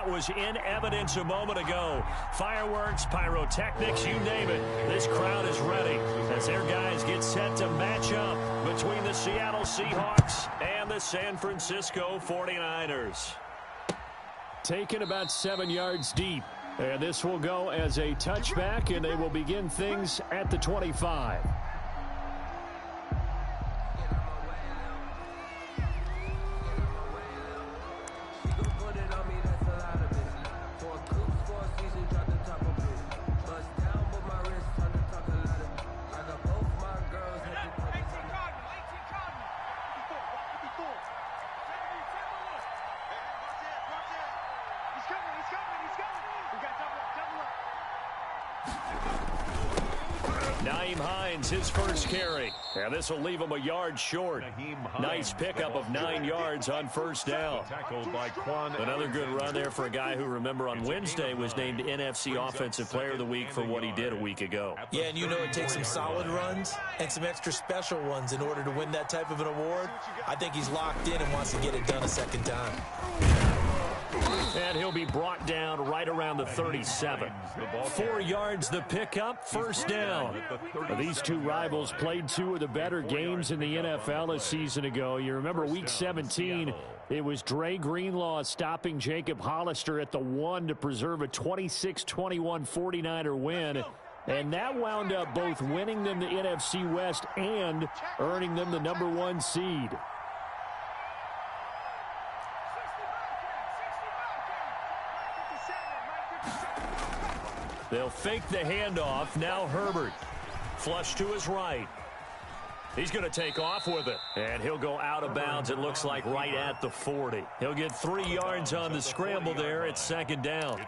that was in evidence a moment ago. Fireworks, pyrotechnics, you name it. This crowd is ready as their guys get set to match up between the Seattle Seahawks and the San Francisco 49ers. Taken about 7 yards deep. And this will go as a touchback, and they will begin things at the 25. His first carry, and this will leave him a yard short. Nice pickup of 9 yards on first down. Another good run there for a guy who, remember, on Wednesday was named NFC Offensive Player of the Week for what he did a week ago. Yeah, and you know it takes some solid runs and some extra special ones in order to win that type of an award. I think he's locked in and wants to get it done a second time. And he'll be brought down right around the 37. 4 yards the pickup, first down. These two rivals played two of the better games in the NFL a season ago. You remember week 17, it was Dre Greenlaw stopping Jacob Hollister at the 1 to preserve a 26-21 49er win. And that wound up both winning them the NFC West and earning them the #1 seed. They'll fake the handoff. Now Herbert. Flush to his right. He's going to take off with it. And he'll go out of bounds, it looks like, right at the 40. He'll get 3 yards on the scramble there. It's second down.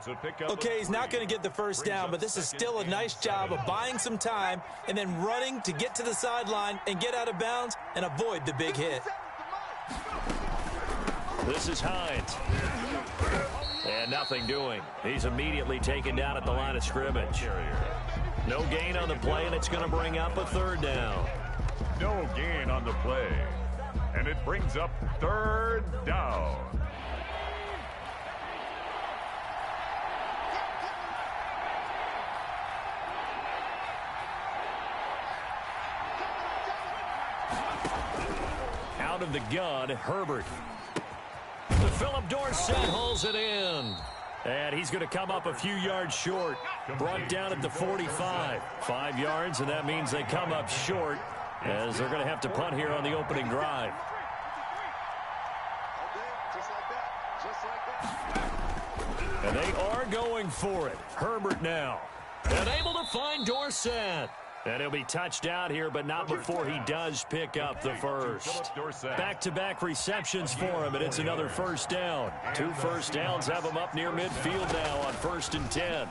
Okay, he's not going to get the first down, but this is still a nice job of buying some time and then running to get to the sideline and get out of bounds and avoid the big hit. This is Hines. And nothing doing. He's immediately taken down at the line of scrimmage. No gain on the play, and it's going to bring up a third down. No gain on the play. And it brings up third down. Out of the gun, Herbert. Philip Dorsett hauls it in. And he's going to come up a few yards short. Brought down at the 45. 5 yards, and that means they come up short as they're going to have to punt here on the opening drive. And they are going for it. Herbert now. And able to find Dorsett. And he'll be touched out here, but not before he does pick up the first. Back-to-back receptions for him, and it's another first down. 2 first downs have him up near midfield now on 1st and 10.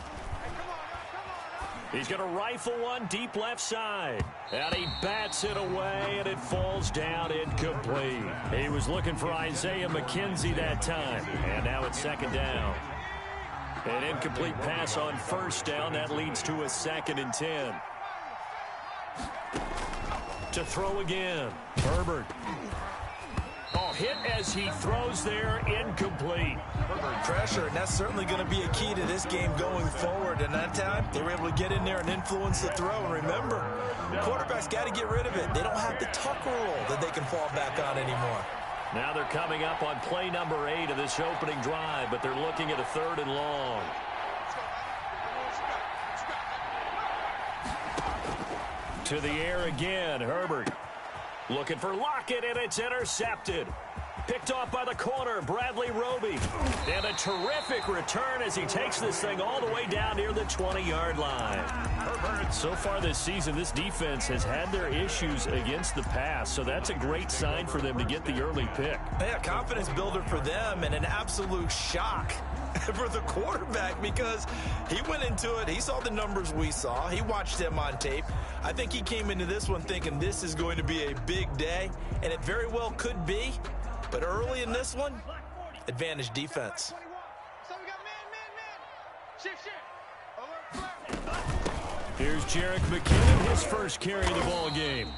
He's going to rifle one deep left side. And he bats it away, and it falls down incomplete. He was looking for Isaiah McKenzie that time. And now it's second down. An incomplete pass on first down. That leads to a 2nd and 10. To throw again. Herbert. Oh, hit as he throws there. Incomplete. Pressure, and that's certainly going to be a key to this game going forward. And that time, they were able to get in there and influence the throw. And remember, quarterbacks got to get rid of it. They don't have the tuck rule that they can fall back on anymore. Now they're coming up on play number 8 of this opening drive, but they're looking at a 3rd and long. To the air again, Herbert. Looking for Lockett, and it's intercepted. Picked off by the corner, Bradley Roby. And a terrific return as he takes this thing all the way down near the 20-yard line. So far this season, this defense has had their issues against the pass, so that's a great sign for them to get the early pick. Yeah, confidence builder for them and an absolute shock for the quarterback because he went into it. He saw the numbers we saw. He watched them on tape. I think he came into this one thinking this is going to be a big day, and it very well could be. But early in this one, advantage defense. Here's Jerick McKinnon, his first carry of the ball game.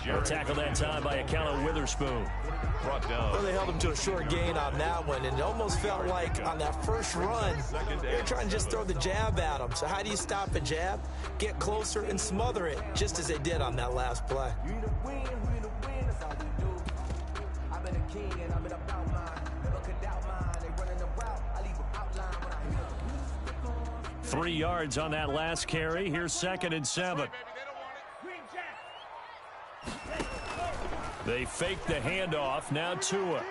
Well, tackled that time by Akello Witherspoon. Brought down. Well, they held him to a short gain on that one, and it almost felt like on that first run, they were trying to just throw the jab at him. So how do you stop a jab? Get closer and smother it, just as they did on that last play. 3 yards on that last carry. Here's 2nd and 7. They fake the handoff. Now Tua.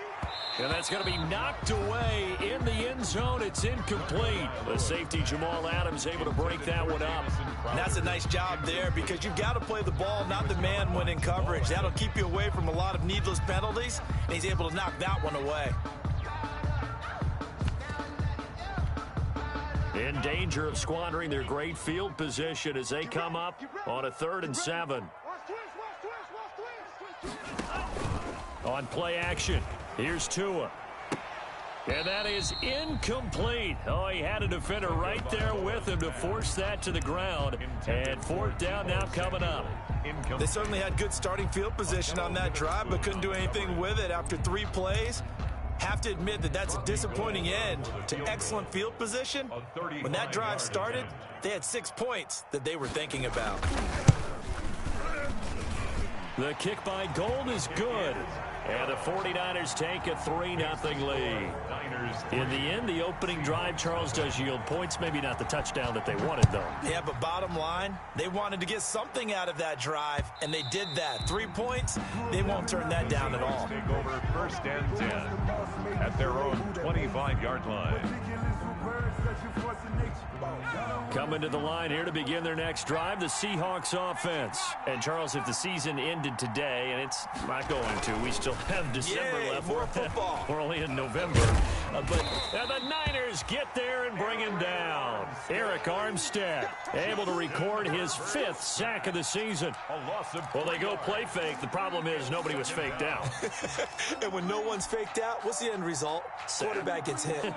And that's going to be knocked away in the end zone. It's incomplete. The safety, Jamal Adams, able to break that one up. And that's a nice job there because you've got to play the ball, not the man when in coverage. That'll keep you away from a lot of needless penalties, and he's able to knock that one away. In danger of squandering their great field position as they come up on a 3rd and 7. On play action, here's Tua. And that is incomplete. Oh, he had a defender right there with him to force that to the ground. And 4th down now coming up. They certainly had good starting field position on that drive, but couldn't do anything with it after 3 plays. Have to admit that that's a disappointing end to excellent field position. When that drive started, they had 6 points that they were thinking about. The kick by Gold is good. And the 49ers take a 3-0 lead. In the end, the opening drive, Charles, does yield points. Maybe not the touchdown that they wanted, though. Yeah, but bottom line, they wanted to get something out of that drive, and they did that. 3 points, they won't turn that down at all. Take over 1st and 10 at their own 25-yard line. Coming to the line here to begin their next drive, the Seahawks offense. And, Charles, if the season ended today, and it's not going to, we still have December left. More football. We're only in November. But the Niners get there and bring him down. Eric Armstead able to record his 5th sack of the season. Well, they go play fake. The problem is nobody was faked out. And when no one's faked out, what's the end result? Quarterback gets hit.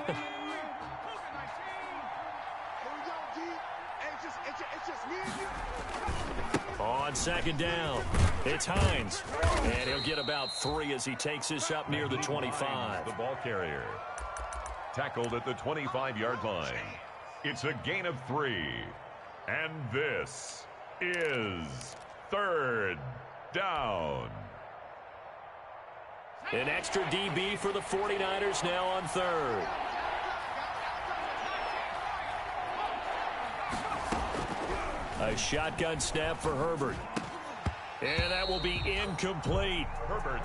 On 2nd down, it's Hines. And he'll get about 3 as he takes this up near the 25. The ball carrier. Tackled at the 25-yard line. It's a gain of 3. And this is 3rd down. An extra DB for the 49ers now on 3rd. A shotgun snap for Herbert. And that will be incomplete.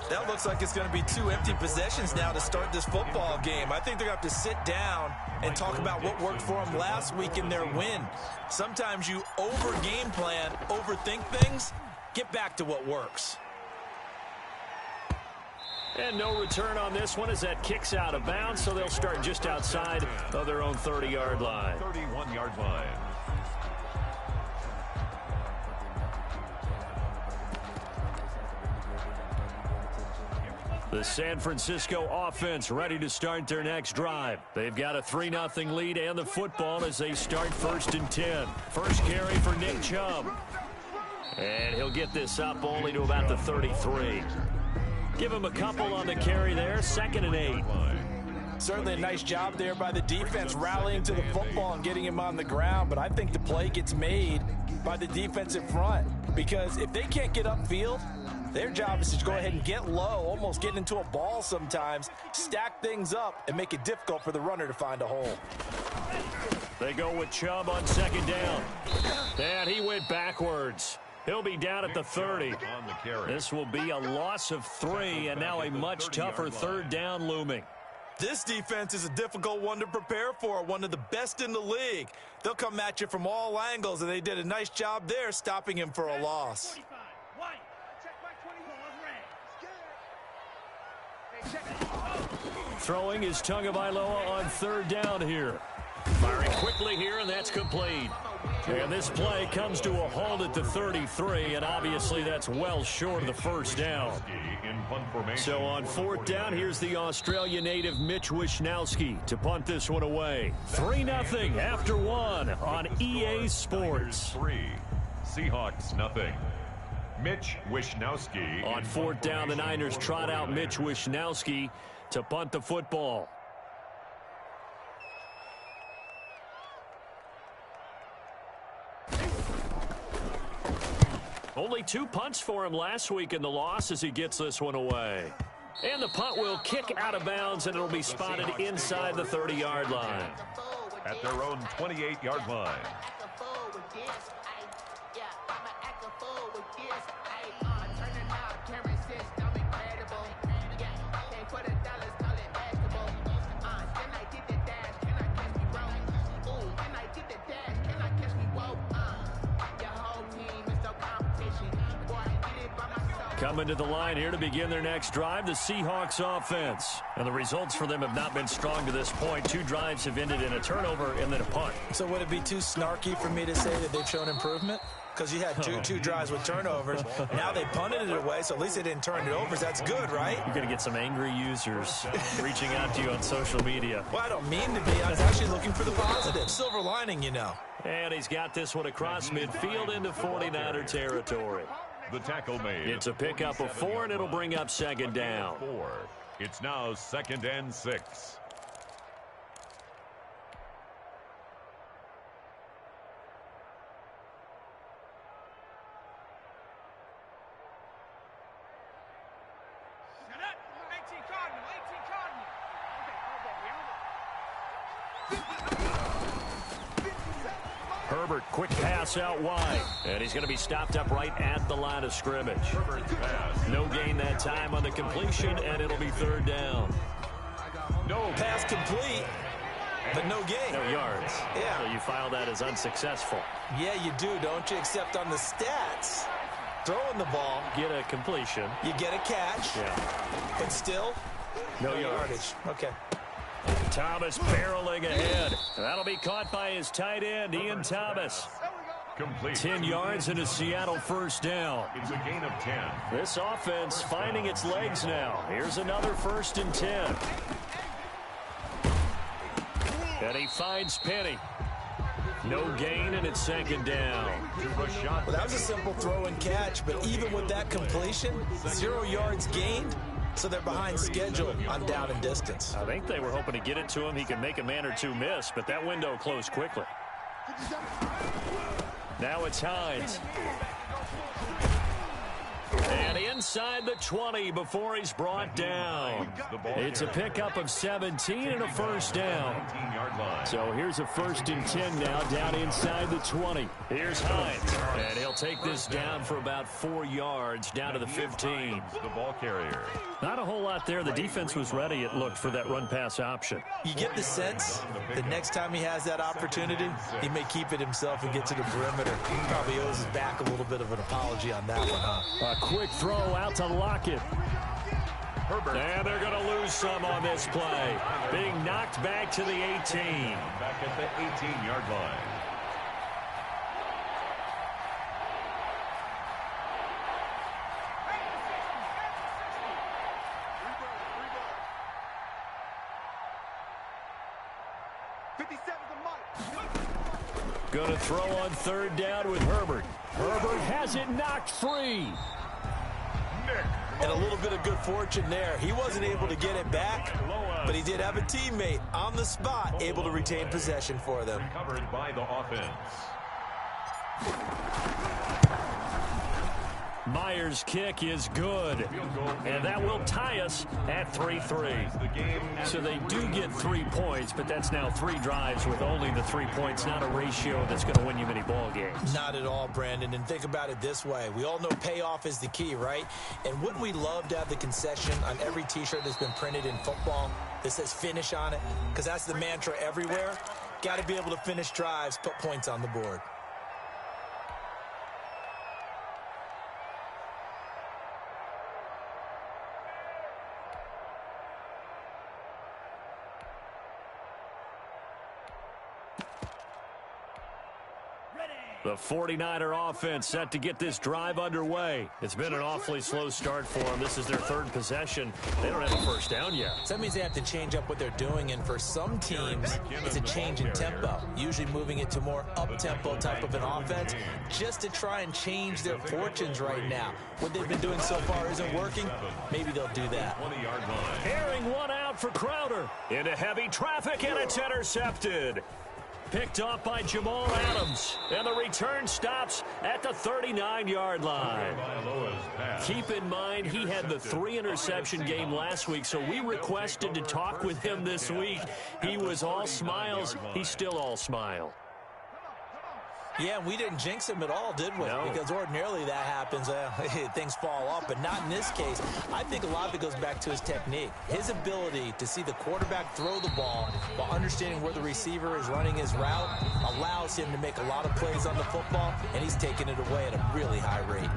That looks like it's going to be 2 empty possessions now to start this football game. I think they're going to have to sit down and talk about what worked for them last week in their win. Sometimes you over-game plan, overthink things. Get back to what works. And no return on this one as that kicks out of bounds, so they'll start just outside of their own 30-yard line. 31-yard line. The San Francisco offense ready to start their next drive. They've got a 3-0 lead and the football as they start 1st and 10. First carry for Nick Chubb. And he'll get this up only to about the 33. Give him a couple on the carry there. 2nd and 8. Certainly a nice job there by the defense rallying to the football and getting him on the ground. But I think the play gets made by the defensive front. Because if they can't get upfield, their job is to go ahead and get low, almost get into a ball sometimes, stack things up, and make it difficult for the runner to find a hole. They go with Chubb on 2nd down. And he went backwards. He'll be down at the 30. This will be a loss of 3, and now a much tougher 3rd down looming. This defense is a difficult one to prepare for, one of the best in the league. They'll come at you from all angles, and they did a nice job there stopping him for a loss. Throwing is Tagovailoa on 3rd down here. Firing quickly here, and that's complete. And this play comes to a halt at the 33, and obviously that's well short of the 1st down. So on 4th down, here's the Australia native Mitch Wishnowsky to punt this one away. 3-0 after 1 on EA Sports. 3, Seahawks nothing. Mitch Wishnowsky. On fourth down, the Niners trot out Mitch Wishnowsky to punt the football. Only 2 punts for him last week in the loss as he gets this one away. And the punt will kick out of bounds, and it'll be spotted inside the 30-yard line. At their own 28-yard line. Coming to the line here to begin their next drive, the Seahawks offense. And the results for them have not been strong to this point. 2 drives have ended in a turnover and then a punt. So would it be too snarky for me to say that they've shown improvement? Because you had two drives with turnovers. Now they punted it away, so at least they didn't turn it over. That's good, right? You're going to get some angry users reaching out to you on social media. Well, I don't mean to be. I was actually looking for the positive. Silver lining, you know. And he's got this one across midfield into 49er territory. The tackle made. It's a pickup of 4, and it'll bring up second down. 4. It's now 2nd and 6. Herbert, quick pass out wide. And he's going to be stopped up right at the line of scrimmage. No gain that time on the completion, and it'll be 3rd down. No pass complete, but no gain. No yards. Yeah. So you file that as unsuccessful. Yeah, you do, don't you? Except on the stats. Throwing the ball. Get a completion. You get a catch. Yeah. But still, no yardage. Okay. Thomas barreling ahead. That'll be caught by his tight end, Ian Thomas. Complete. 10 yards and a Seattle first down. It's a gain of 10. This offense finding its legs now. Here's another 1st and 10. And he finds Penny. No gain, and it's 2nd down. Well, that was a simple throw and catch, but even with that completion, 0 yards gained. So they're behind schedule on down and distance. I think they were hoping to get it to him. He could make a man or 2 miss, but that window closed quickly. Now it's Hines. And inside the 20 before he's brought down. It's a pickup of 17 and a first down. So here's a 1st and 10 now down inside the 20. Here's Hines. And he'll take this down for about 4 yards down to the 15. The ball carrier. Not a whole lot there. The defense was ready, it looked, for that run-pass option. You get the sense that next time he has that opportunity, he may keep it himself and get to the perimeter. He probably owes his back a little bit of an apology on that one, huh? A quick throw out to Lockett. Herbert. And they're going to lose some on this play. Being knocked back to the 18. Back at the 18-yard line. Going to throw on 3rd down with Herbert. Herbert has it knocked free. And a little bit of good fortune there. He wasn't able to get it back, but he did have a teammate on the spot able to retain possession for them. Recovered by the offense. Myers' kick is good. And that will tie us at 3-3. So they do get 3 points, but that's now 3 drives with only the 3 points, not a ratio that's going to win you many ball games. Not at all, Brandon. And think about it this way. We all know payoff is the key, right? And wouldn't we love to have the concession on every T-shirt that's been printed in football that says finish on it? Because that's the mantra everywhere. Got to be able to finish drives, put points on the board. The 49er offense set to get this drive underway. It's been an awfully slow start for them. This is their third possession. They don't have a first down yet. So that means they have to change up what they're doing, and for some teams, it's a change in tempo, usually moving it to more up-tempo type of an offense just to try and change their fortunes right now. What they've been doing so far isn't working. Maybe they'll do that. Airing one out for Crowder. Into heavy traffic, and it's intercepted. Picked off by Jamal Adams, and the return stops at the 39-yard line. Keep in mind, he had the 3-interception game last week, so we requested to talk with him this week. He was all smiles. He's still all smile. Yeah, we didn't jinx him at all, did we? No. Because ordinarily that happens. Things fall off, but not in this case. I think a lot of it goes back to his technique. His ability to see the quarterback throw the ball while understanding where the receiver is running his route allows him to make a lot of plays on the football, and he's taking it away at a really high rate.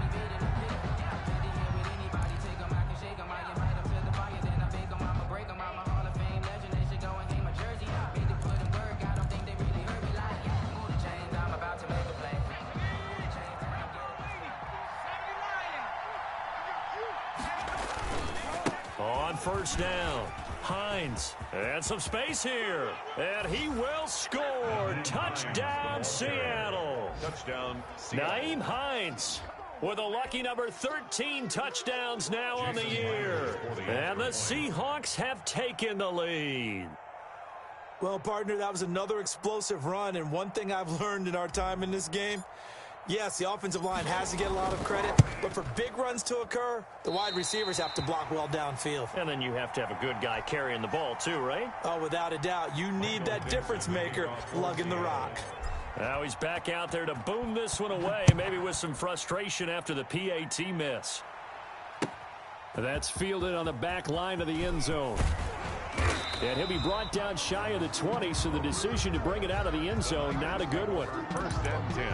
On first down, Hines, and some space here, and he will score. Touchdown, Seattle. Touchdown, Seattle. Nyheim Hines with a lucky number 13 touchdowns now on the year. And the Seahawks have taken the lead. Well, partner, that was another explosive run, and one thing I've learned in our time in this game, yes, the offensive line has to get a lot of credit, but for big runs to occur, the wide receivers have to block well downfield. And then you have to have a good guy carrying the ball too, right? Oh, without a doubt. You need that difference maker lugging the rock. Now he's back out there to boom this one away, maybe with some frustration after the PAT miss. That's fielded on the back line of the end zone. And he'll be brought down shy of the 20, so the decision to bring it out of the end zone, not a good one. First and 10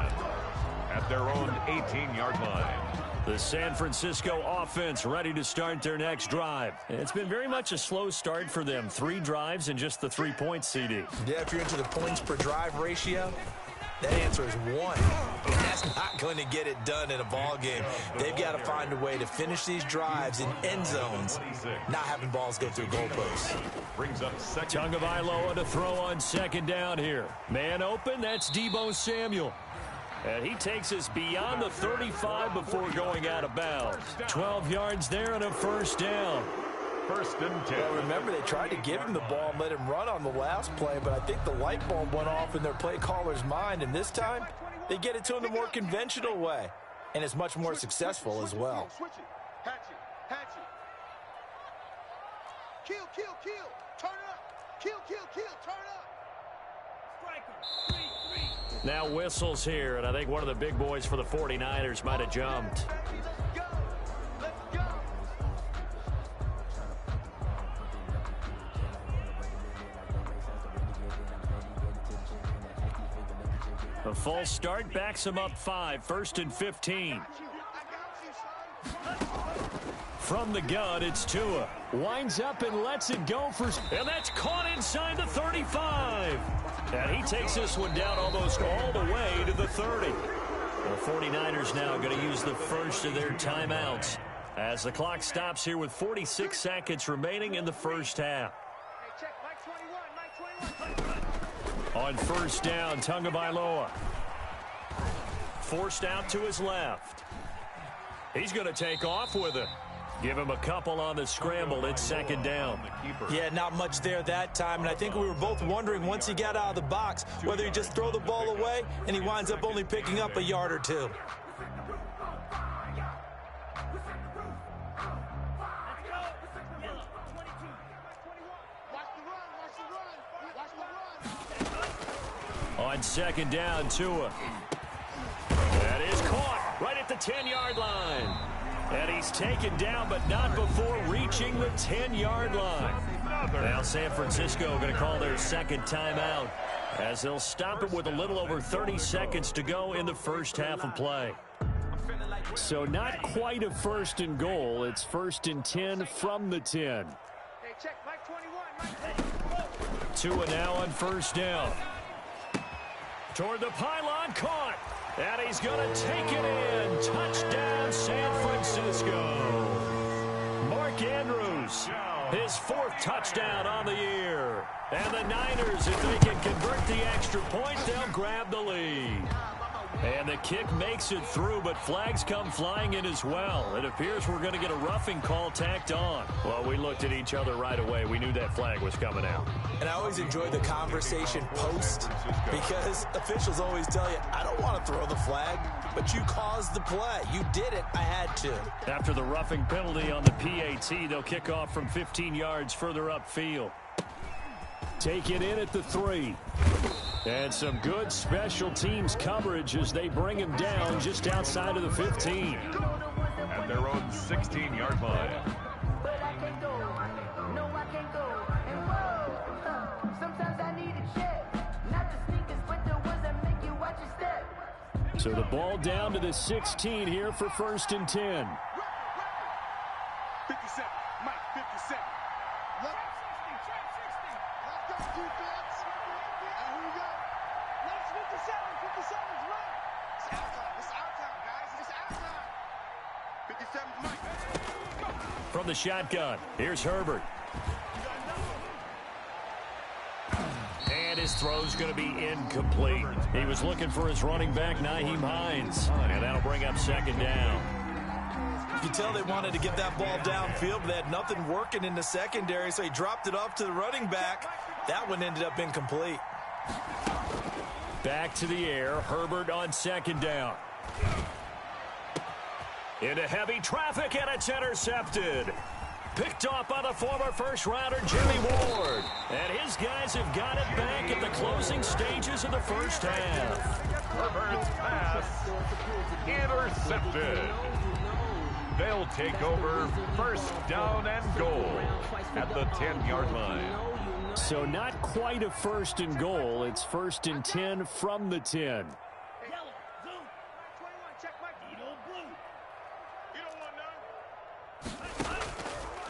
at their own 18-yard line. The San Francisco offense ready to start their next drive. It's been very much a slow start for them. 3 drives and just the 3-point CD. Yeah, if you're into the points per drive ratio, that answer is 1. And that's not going to get it done in a ball game. They've got to find a way to finish these drives in end zones, not having balls go through goalposts. Brings up second. Tagovailoa to throw on second down here. Man open, that's Deebo Samuel. And he takes us beyond the 35 before going out of bounds. 12 yards there and a first down. First and 10. Well, remember, they tried to give him the ball and let him run on the last play, but I think the light bulb went off in their play caller's mind, and this time they get it to him the more conventional way, and it's much more successful as well. Switch it. Hatch it. Hatch it. Kill, kill, kill. Turn up. Kill, kill, kill. Turn up. Striker. 3-3. Now whistles here, and I think one of the big boys for the 49ers might have jumped. A false start backs him up 5, first and 15. From the gun, it's Tua. Winds up and lets it go for... And that's caught inside the 35. And he takes this one down almost all the way to the 30. The 49ers now going to use the first of their timeouts as the clock stops here with 46 seconds remaining in the first half. On first down, Tagovailoa. Forced out to his left. He's going to take off with it. Give him a couple on the scramble. It's second down. Yeah, not much there that time, and I think we were both wondering once he got out of the box whether he just throw the ball away and he winds up only picking up a yard or two. On second down, Tua. That is caught right at the 10-yard line. And he's taken down, but not before reaching the 10-yard line. Now San Francisco going to call their second timeout as they'll stop it with a little over 30 seconds to go in the first half of play. So not quite a first and goal. It's first and 10 from the 10. Tua now on first down. Toward the pylon, caught. And he's going to take it in. Touchdown, San Francisco. Mark Andrews, his 4th touchdown on the year. And the Niners, if they can convert the extra point, they'll grab the lead. And the kick makes it through, but flags come flying in as well. It appears we're going to get a roughing call tacked on. Well, we looked at each other right away. We knew that flag was coming out. And I always enjoy the conversation post because officials always tell you, I don't want to throw the flag, but you caused the play. You did it. I had to. After the roughing penalty on the PAT, they'll kick off from 15 yards further upfield. Take it in at the 3. And some good special teams coverage as they bring him down just outside of the 15. At their own 16-yard line. So the ball down to the 16 here for 1st and 10. 57, Mike, 57. Look. Let's go, defense. And who we got? Next 57's right. It's our time. It's our time, guys. It's our time. 57's Mike. From the shotgun, here's Herbert. And his throw's going to be incomplete. He was looking for his running back, Nyheim Hines. And that'll bring up 2nd down. You can tell they wanted to get that ball downfield, but they had nothing working in the secondary, so he dropped it off to the running back. That one ended up incomplete. Back to the air, Herbert on 2nd down. Into heavy traffic, and it's intercepted. Picked off by the former first-rounder Jimmy Ward. And his guys have got it back at the closing stages of the first half. Herbert's pass intercepted. They'll take over 1st down and goal at the 10-yard line. So not quite a 1st and goal. It's 1st and 10 from the 10.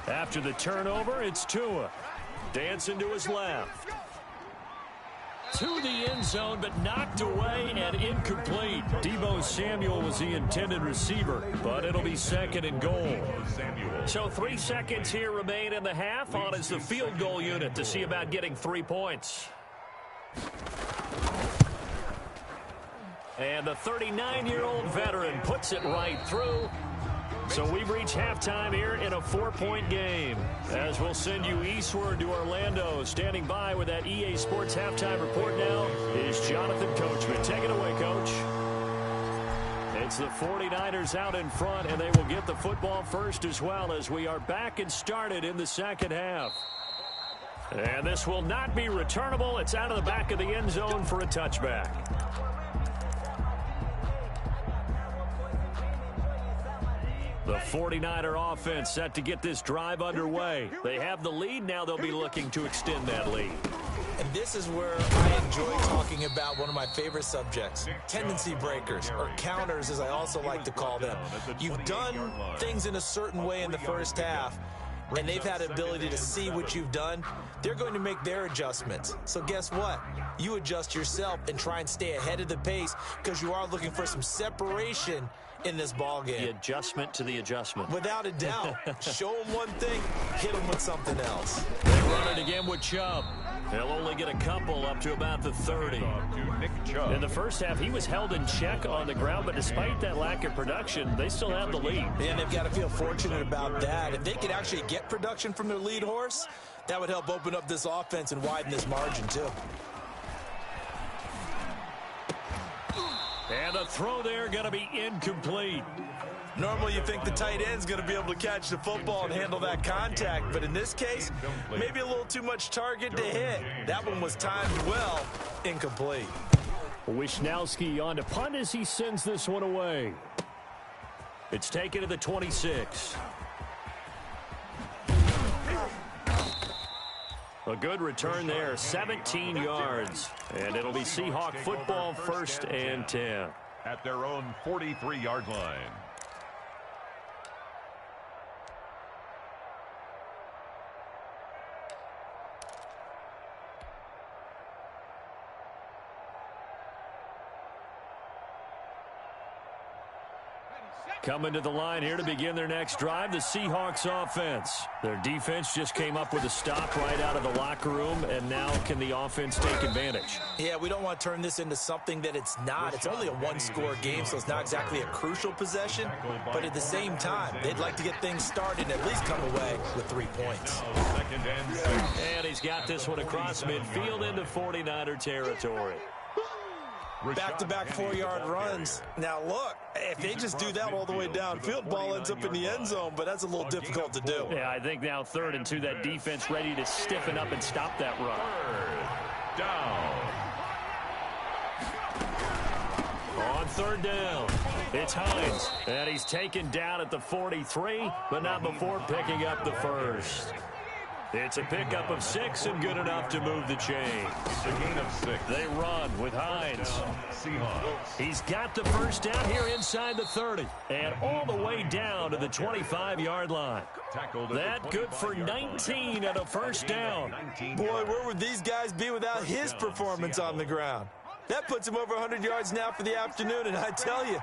After the turnover, it's Tua. Dancing to his left. To the end zone, but knocked away and incomplete. Deebo Samuel was the intended receiver, but it'll be 2nd and goal. So 3 seconds here remain in the half. On is the field goal unit to see about getting 3 points. And the 39-year-old veteran puts it right through. So we've reached halftime here in a 4-point game. As we'll send you eastward to Orlando. Standing by with that EA Sports halftime report now is Jonathan Coachman. Take it away, Coach. It's the 49ers out in front, and they will get the football first as well as we are back and started in the 2nd half. And this will not be returnable. It's out of the back of the end zone for a touchback. The 49er offense set to get this drive underway. They have the lead. Now they'll be looking to extend that lead. And this is where I enjoy talking about one of my favorite subjects, tendency breakers, or counters as I also like to call them. You've done things in a certain way in the first half, and they've had the ability to see what you've done. They're going to make their adjustments. So guess what? You adjust yourself and try and stay ahead of the pace because you are looking for some separation in this ball game. The adjustment to the adjustment. Without a doubt. Show them one thing, hit them with something else. They run it again with Chubb. They'll only get a couple up to about the 30. In the first half, he was held in check on the ground, but despite that lack of production, they still have the lead. And they've got to feel fortunate about that. If they could actually get production from their lead horse, that would help open up this offense and widen this margin, too. And the throw there going to be incomplete. Normally you think the tight end's going to be able to catch the football and handle that contact, but in this case, maybe a little too much target to hit. That one was timed well, incomplete. Wishnowski on to punt as he sends this one away. It's taken to the 26. A good return there, 17 yards. And it'll be Seahawk football, 1st and 10. At their own 43-yard line. Coming to the line here to begin their next drive, the Seahawks offense. Their defense just came up with a stop right out of the locker room, and now can the offense take advantage? Yeah, we don't want to turn this into something that it's not. It's only a one-score game, so it's not exactly a crucial possession. But at the same time, they'd like to get things started and at least come away with 3 points. And he's got this one across midfield into 49er territory. Back-to-back 4-yard runs. Now, look, if they just do that all the way downfield, ball ends up in the end zone, but that's a little difficult to do. Yeah, I think now 3rd and 2, that defense ready to stiffen up and stop that run. 3rd down. On 3rd down, it's Hines, and he's taken down at the 43, but not before picking up the first. It's a pickup of 6 and good enough to move the chain. It's a gain of 6. They run with Hines. Seahawks. He's got the first down here inside the 30 and all the way down to the 25-yard line. That good for 19 and a first down. Boy, where would these guys be without his performance on the ground? That puts him over 100 yards now for the afternoon, and I tell you,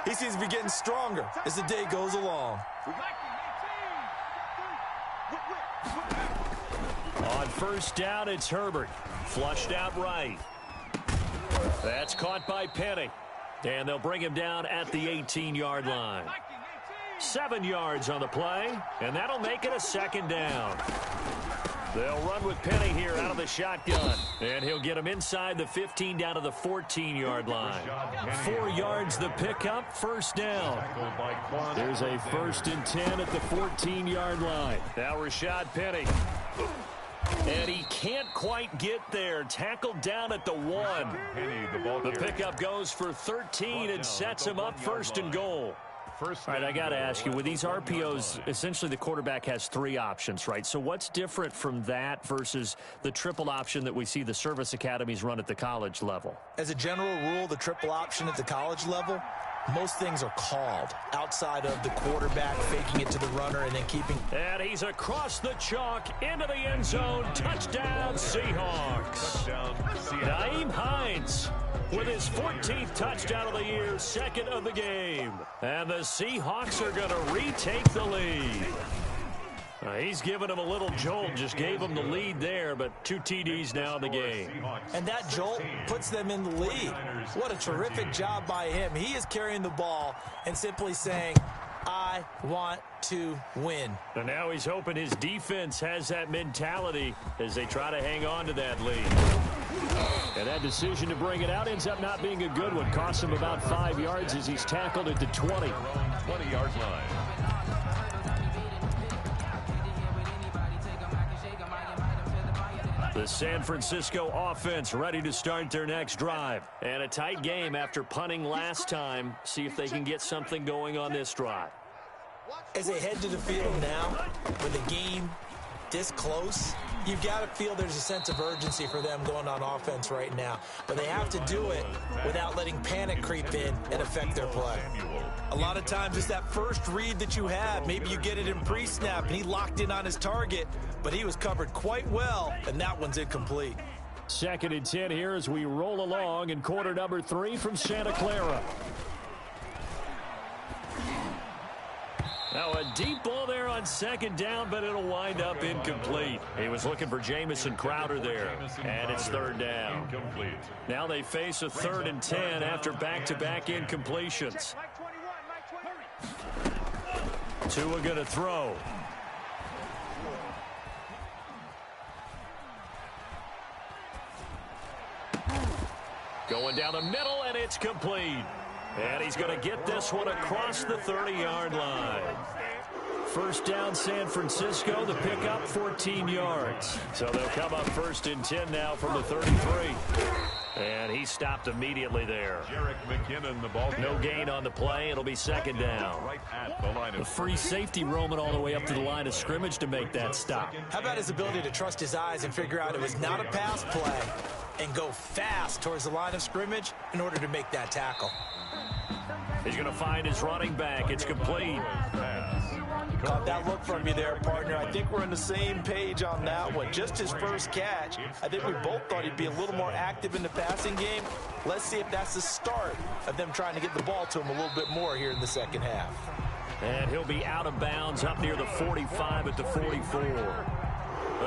he seems to be getting stronger as the day goes along. On first down, it's Herbert. Flushed out right. That's caught by Penny. And they'll bring him down at the 18-yard line. 7 yards on the play, and that'll make it a 2nd down. They'll run with Penny here out of the shotgun. And he'll get him inside the 15 down to the 14-yard line. 4 yards the pickup, first down. There's a 1st and 10 at the 14-yard line. Now Rashad Penny. And he can't quite get there. Tackled down at the 1. The pickup goes for 13 and sets him up 1st and goal. All right, I got to ask you, with these RPOs, essentially the quarterback has 3 options, right? So what's different from that versus the triple option that we see the service academies run at the college level? As a general rule, the triple option at the college level, most things are called outside of the quarterback faking it to the runner and then keeping. And he's across the chalk into the end zone. Touchdown, Seahawks. Nyheim Hines with his 14th touchdown of the year, 2nd of the game. And the Seahawks are going to retake the lead. He's giving him a little jolt, just gave him the lead there, but 2 TDs now in the game. And that jolt puts them in the lead. What a terrific job by him. He is carrying the ball and simply saying, I want to win. And now he's hoping his defense has that mentality as they try to hang on to that lead. And that decision to bring it out ends up not being a good one. Costs him about 5 yards as he's tackled at the 20. 20-yard line. The San Francisco offense ready to start their next drive. And a tight game after punting last time. See if they can get something going on this drive. As they head to the field now, with the game this close, you've got to feel there's a sense of urgency for them going on offense right now. But they have to do it without letting panic creep in and affect their play. A lot of times it's that first read that you have. Maybe you get it in pre-snap and he locked in on his target, but he was covered quite well, and that one's incomplete. 2nd and 10 here as we roll along in quarter number 3 from Santa Clara. Now a deep ball there on 2nd down, but it'll wind up incomplete. He was looking for Jamison Crowder there, and it's 3rd down. Now they face a 3rd and 10 after back-to-back incompletions. Tua going to throw. Going down the middle, and it's complete. And he's going to get this one across the 30-yard line. First down, San Francisco. The pickup, 14 yards. So they'll come up 1st and 10 now from the 33. And he stopped immediately there. Jerick McKinnon, the ball. No gain on the play. It'll be 2nd down. Right at the line of the free safety roaming all the way up to the line of scrimmage to make that stop. How about his ability to trust his eyes and figure out it was not a pass play and go fast towards the line of scrimmage in order to make that tackle? He's going to find his running back. It's complete. pass. Caught that look from you there, partner. I think we're on the same page on that one. Just his first catch. I think we both thought he'd be a little more active in the passing game. Let's see if that's the start of them trying to get the ball to him a little bit more here in the second half. And he'll be out of bounds up near the 45 at the 44.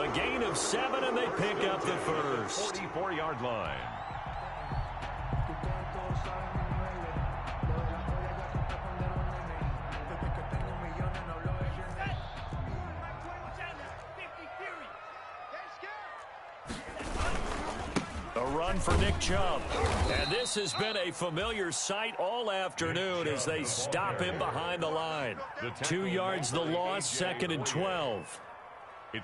A gain of 7, and they pick up the first. 44-yard line. A run for Nick Chubb. And this has been a familiar sight all afternoon as they stop him behind the line. 2 yards the loss, 2nd and 12.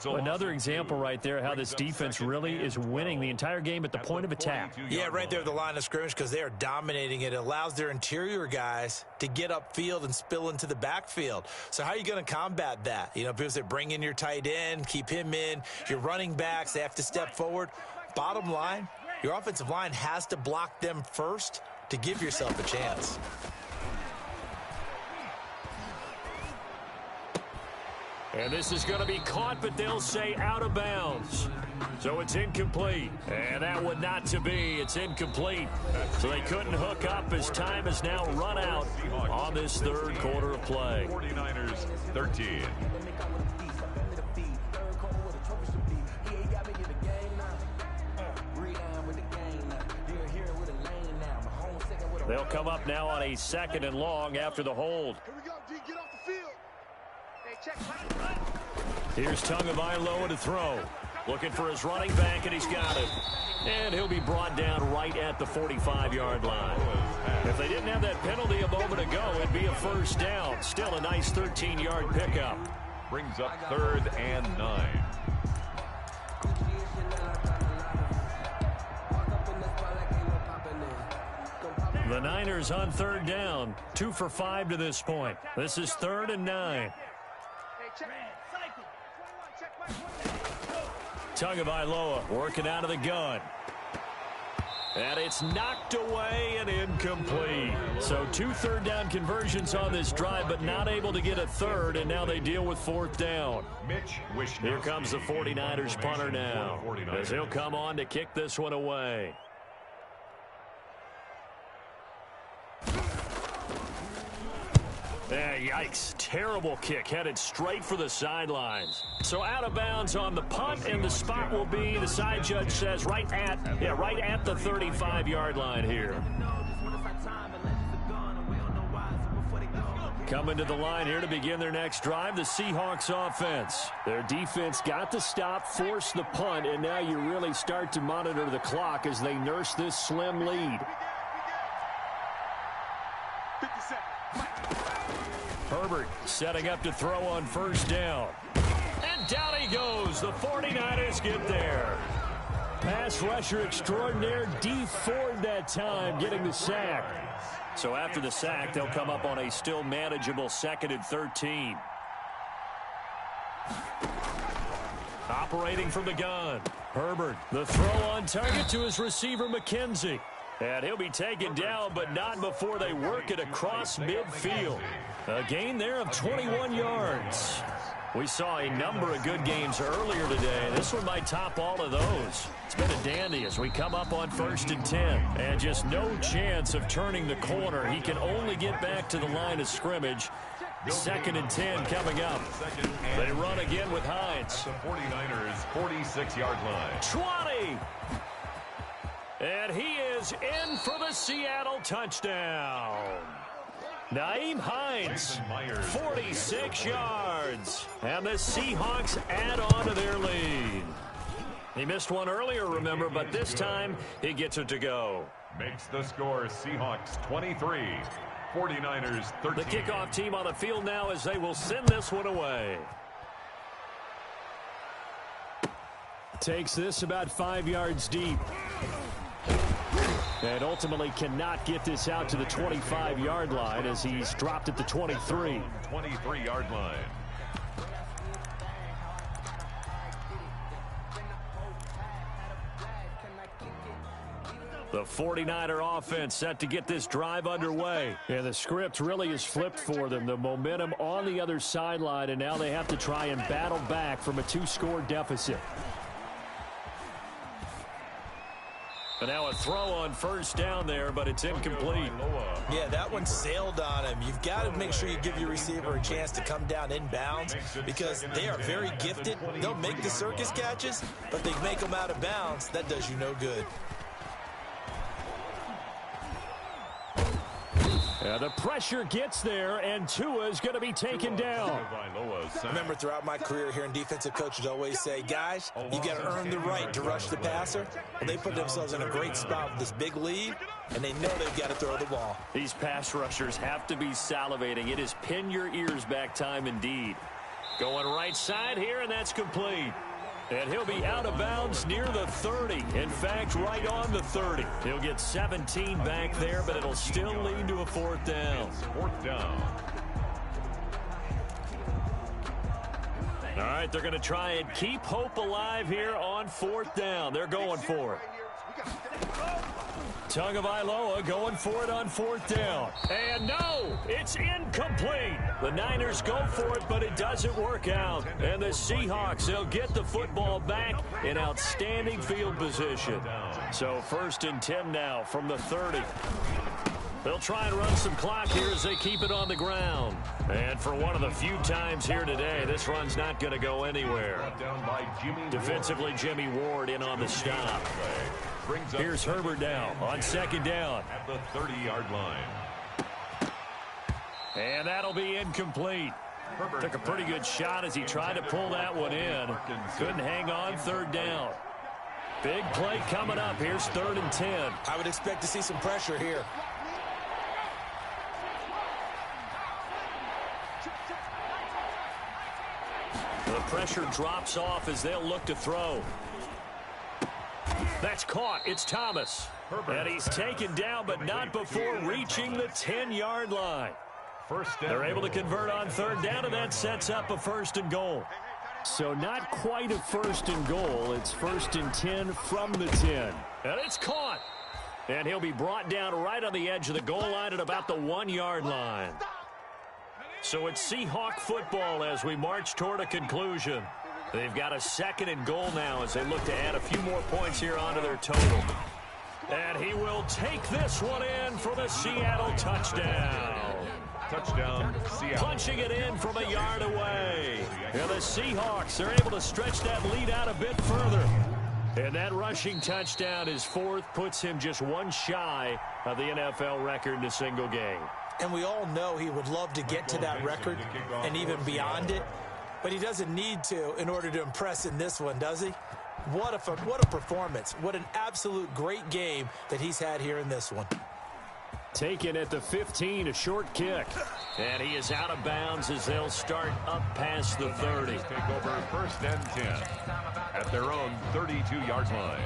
Another example right there how this defense really is winning the entire game at the point of attack. Yeah, right there at the line of scrimmage because they are dominating it. It allows their interior guys to get upfield and spill into the backfield. So how are you going to combat that? You know, because they bring in your tight end, keep him in. Your running backs, they have to step forward. Bottom line, your offensive line has to block them first to give yourself a chance. And this is going to be caught, but they'll say out of bounds. So it's incomplete. And that would not to be. It's incomplete. So they couldn't hook up as time has now run out on this third quarter of play. 49ers 13. They'll come up now on a 2nd and long after the hold. Here we go, D. Get off the field. Hey, check. Here's Tagovailoa to throw. Looking for his running back, and he's got it. And he'll be brought down right at the 45-yard line. If they didn't have that penalty a moment ago, it'd be a first down. Still a nice 13-yard pickup. Brings up 3rd and 9. The Niners on 3rd down. 2 for 5 to this point. This is 3rd and 9. Tagovailoa working out of the gun. And it's knocked away and incomplete. So 2 third down conversions on this drive, but not able to get a third, and now they deal with 4th down. Here comes the 49ers punter now, as he'll come on to kick this one away. Yikes. Terrible kick. Headed straight for the sidelines. So out of bounds on the punt, and the spot will be, the side judge says, right at the 35-yard line here. Coming to the line here to begin their next drive, the Seahawks offense. Their defense got the stop, forced the punt, and now you really start to monitor the clock as they nurse this slim lead. 50 seconds. Herbert setting up to throw on 1st down. And down he goes. The 49ers get there. Pass rusher extraordinaire, D Ford that time, getting the sack. So after the sack, they'll come up on a still manageable 2nd and 13. Operating from the gun. Herbert, the throw on target to his receiver, McKenzie. And he'll be taken down, but not before they work it across midfield. A gain there of 21 yards. We saw a number of good games earlier today. This one might top all of those. It's been a dandy as we come up on 1st and 10. And just no chance of turning the corner. He can only get back to the line of scrimmage. 2nd and 10 coming up. They run again with Hines. The 49ers 46-yard line. 20. And he is in for the Seattle touchdown. Nyheim Hines, 46 yards. And the Seahawks add on to their lead. He missed one earlier, remember, but this time he gets it to go. Makes the score Seahawks 23, 49ers 13. The kickoff team on the field now as they will send this one away. Takes this about 5 yards deep. And ultimately cannot get this out to the 25-yard line as he's dropped at the 23. 23-yard line. The 49er offense set to get this drive underway. And the script really is flipped for them. The momentum on the other sideline, and now they have to try and battle back from a 2-score deficit. And now a throw on first down there, but it's incomplete. Yeah, that one sailed on him. You've got to make sure you give your receiver a chance to come down inbounds because they are very gifted. They'll make the circus catches, but they make them out of bounds. That does you no good. The pressure gets there, and Tua is going to be taken down. Remember, throughout my career here in defensive coaches always say, guys, you got to earn the right to rush the passer. Well, they put themselves in a great spot with this big lead, and they know they've got to throw the ball. These pass rushers have to be salivating. It is pin your ears back time indeed. Going right side here, and that's complete. And he'll be out of bounds near the 30. In fact, right on the 30. He'll get 17 back there, but it'll still lead to a 4th down. Fourth down. All right, they're going to try and keep hope alive here on 4th down. They're going for it. Tagovailoa going for it on 4th down. And no, it's incomplete. The Niners go for it, but it doesn't work out. And the Seahawks, they'll get the football back in outstanding field position. So 1st and 10 now from the 30. They'll try and run some clock here as they keep it on the ground. And for one of the few times here today, this run's not going to go anywhere. Defensively, Jimmy Ward in on the stop. Here's Herbert now on 2nd down. At the 30-yard line. And that'll be incomplete. Took a pretty good shot as he tried to pull that one in. Couldn't hang on 3rd down. Big play coming up. Here's 3rd and 10. I would expect to see some pressure here. The pressure drops off as they'll look to throw. That's caught. It's Thomas. And he's taken down, but not before reaching the 10-yard line. They're able to convert on 3rd down, and that sets up a 1st and goal. So not quite a 1st and goal. It's 1st and 10 from the 10. And it's caught. And he'll be brought down right on the edge of the goal line at about the 1-yard line. So it's Seahawk football as we march toward a conclusion. They've got a 2nd and goal now as they look to add a few more points here onto their total. And he will take this one in for the Seattle touchdown. Touchdown, Seattle. Punching it in from a yard away. And the Seahawks are able to stretch that lead out a bit further. And that rushing touchdown, his 4th, puts him just one shy of the NFL record in a single game. And we all know he would love to get to that record and even beyond it. But he doesn't need to in order to impress in this one, does he? What a performance. What an absolute great game that he's had here in this one. Taken at the 15, a short kick. And he is out of bounds as they'll start up past the 30. Take over 1st and 10 at their own 32-yard line.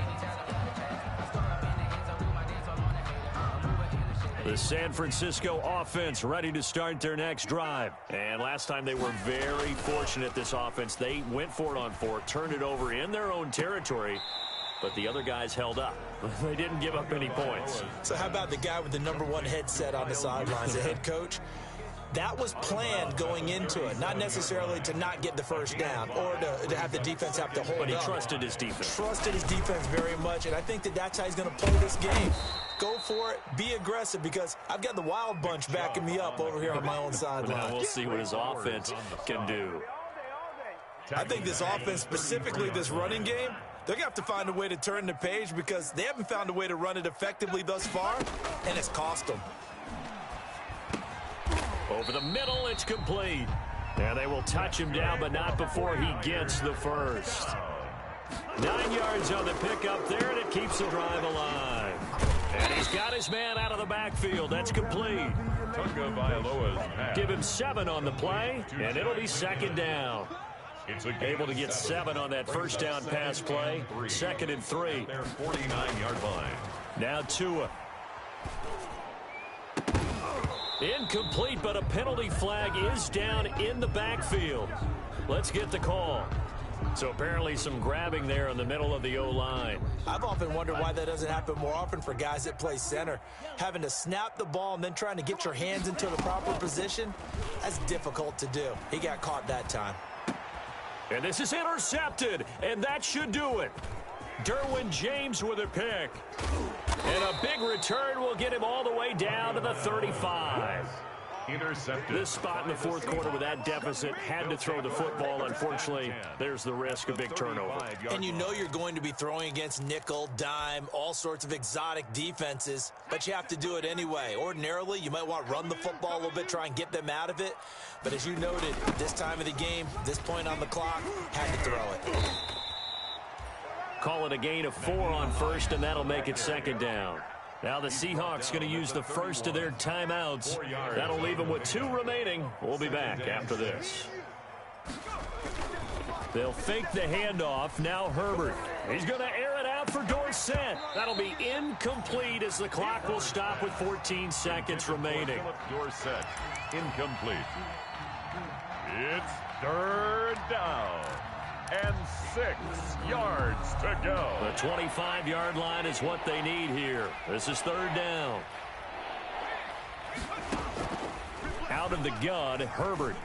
The San Francisco offense ready to start their next drive. And last time they were very fortunate, this offense. They went for it on 4, turned it over in their own territory, but the other guys held up. They didn't give up any points. So how about the guy with the #1 headset on the sidelines, the head coach? That was planned going into it, not necessarily to not get the 1st down or to have the defense have to hold up. But he trusted his defense. Trusted his defense very much, and I think that's how he's going to play this game. Go for it, be aggressive, because I've got the wild bunch backing me up over here on my own sideline. Now we'll see what his offense can do. I think this offense, specifically this running game, they're going to have to find a way to turn the page because they haven't found a way to run it effectively thus far, and it's cost them. Over the middle, it's complete. And they will touch him down, but not before he gets the 1st. 9 yards on the pickup there, and it keeps the drive alive. And he's got his man out of the backfield. That's complete. Give him 7 on the play, and it'll be 2nd down. Able to get 7 on that 1st down pass play. 2nd and 3. Their 49-yard line. Now Tua. Incomplete, but a penalty flag is down in the backfield. Let's get the call. So apparently some grabbing there in the middle of the O-line. I've often wondered why that doesn't happen more often for guys that play center. Having to snap the ball and then trying to get your hands into the proper position, that's difficult to do. He got caught that time. And this is intercepted, and that should do it. Derwin James with a pick. And a big return will get him all the way down to the 35. Intercepted. This spot in the fourth quarter with that deficit had to throw the football. Unfortunately, there's the risk of big turnover. And you know you're going to be throwing against nickel, dime, all sorts of exotic defenses, but you have to do it anyway. Ordinarily, you might want to run the football a little bit, try and get them out of it. But as you noted, this time of the game, this point on the clock, had to throw it. Call it a gain of 4 on first, and that'll make it second down. Now the Seahawks going to use the first of their timeouts. That'll leave them with 2 remaining. We'll be back after this. They'll fake the handoff. Now Herbert. He's going to air it out for Dorsett. That'll be incomplete as the clock will stop with 14 seconds remaining. Dorsett, incomplete. It's third down. And 6 yards to go. The 25-yard line is what they need here. This is third down. Out of the gun, Herbert.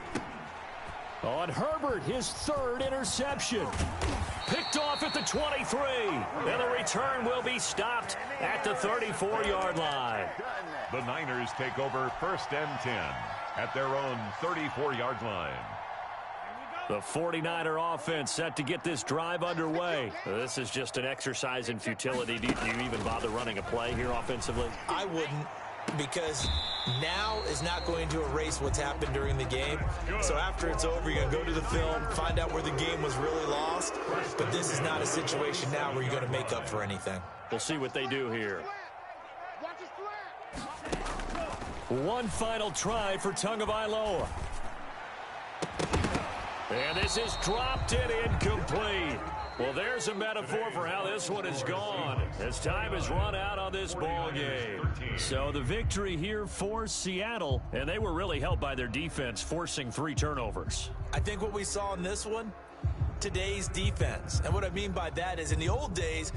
On Herbert, his 3rd interception. Picked off at the 23. And the return will be stopped at the 34-yard line. The Niners take over 1st and 10 at their own 34-yard line. The 49er offense set to get this drive underway. This is just an exercise in futility. Do you even bother running a play here offensively? I wouldn't, because now is not going to erase what's happened during the game. So after it's over, you're going to go to the film, find out where the game was really lost. But this is not a situation now where you're going to make up for anything. We'll see what they do here. One final try for Tagovailoa. And this is dropped in incomplete. Well, there's a metaphor for how this one is gone as time has run out on this ball game. So the victory here for Seattle, and they were really helped by their defense forcing 3 turnovers. I think what we saw in this one, today's defense. And what I mean by that is in the old days,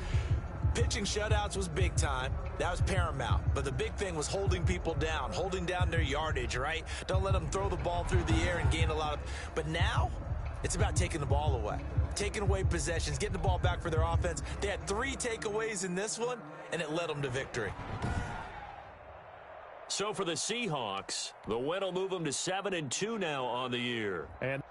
pitching shutouts was big time. That was paramount. But the big thing was holding people down, holding down their yardage, right? Don't let them throw the ball through the air and gain a lot of... But now, it's about taking the ball away, taking away possessions, getting the ball back for their offense. They had 3 takeaways in this one, and it led them to victory. So for the Seahawks, the win will move them to 7-2 now on the year. And